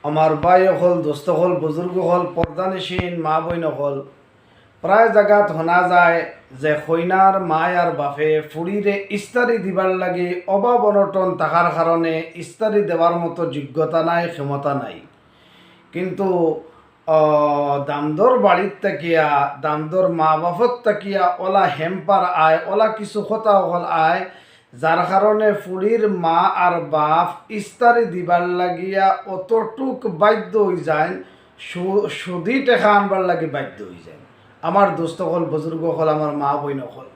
আমার ভাই হল দোস্ত হল বুজুর্গ হল পর্দানিসীন মা বইন হল প্রায় জায়গাত শোনা যায় যে কইনার মায় আর বাপে ফুড়িরে ইস্তারি দিবার লাগে অভাব অনটন থাকার কারণে ইস্তারি দেওয়ার মতো যোগ্যতা নাই, ক্ষমতা নাই। কিন্তু দামদর বাড়ির তাকিয়া দামদর মা বাপত তাকিয়া ওলা হেম্পার আয়, ওলা কিছু কথা হল আয়, যার কারণে ফুড়ির মা আর বাপ ইস্তারি দিবার লাগিয়া অতটুক বাধ্য হয়ে যায়, সুদি টেকা আনবার লাগে বাধ্য হয়ে যায়। আমার দোস্ত হল বুজুর্গ হল আমার মা বইন হল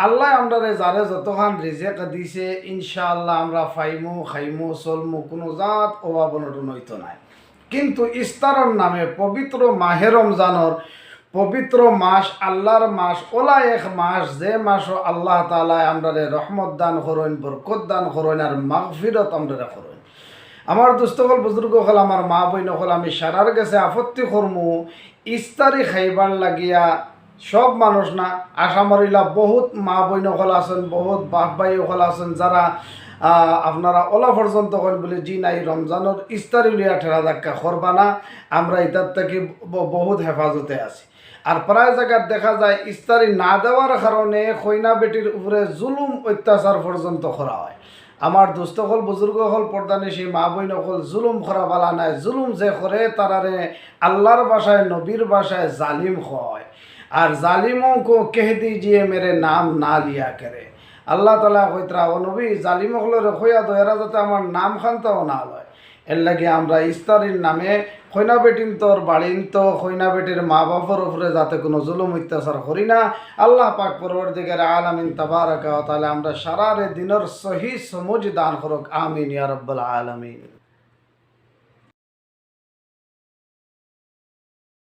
আল্লাহ আমরা যারে যতখান রিজেক দিছে ইনশাআল্লাহ আমরা ফাইমু খাইমু চলমু, কোনো জাত অভাব অনটন হইতো নাই। কিন্তু ইস্তারর নামে পবিত্র মাহে রমজানর পবিত্র মাস, আল্লাহর মাস, ওলা এক মাস যে মাসও আল্লাহ তাআলা আমরা রহমত দান করেন, বরকত দান করেন আর মাগফিরত আমরা করেন। আমার দোস্ত হল বুজুর্গ হল আমার মা বইন হল আমি সারার গেছে আপত্তি করমু ইস্তারি খাইবার লাগিয়া সব মানুষ না, আসামরিলা বহুত মা বইন হল আছেন, বহুত বাপ ভাই হল আছেন যারা আপনারা ওলা পর্যন্ত হন বলে জি নাই রমজানের ইস্তারি লিয়া ঠেলা ধাক্কা করবা না, আমরা এটার থেকে বহুত হেফাজতে আছি। আর প্রায় জায়গায় দেখা যায় ইস্তারি না দেওয়ার কারণে কইনা বেটির উপরে জুলুম অত্যাচার পর্যন্ত করা হয়। আমার দোস্ত হল বুজুর্গ হল পর্দানিসী মা বইন হল জুলুম করা বালা নাই, জুলুম যে করে তারারে আল্লাহর ভাষায় নবীর ভাষায় জালিম হয়। আর জালিমও কো কেহ দিজিয়ে মেরে নাম না লিয়া করে। আল্লাহ তালা কইতরা ও নবী জালিম হলের খইয়া দো এরা যাতে আমার নাম খানতাও না লয়। এর লাগে আমরা ইস্তারির নামে কইনা বেটিন তোর বাড়িন তো কইনা বেটির মা বাপর উপরে যাতে কোনো জুলুম অত্যাচার করি না। আল্লাহ পাক পরবর্তীকারে আলামিন তাবারাকা ওয়া তাআলা আমরা সারারে দিনের সহি সমুজ দান করুক, আমিন ইয়া রাব্বাল আলামিন।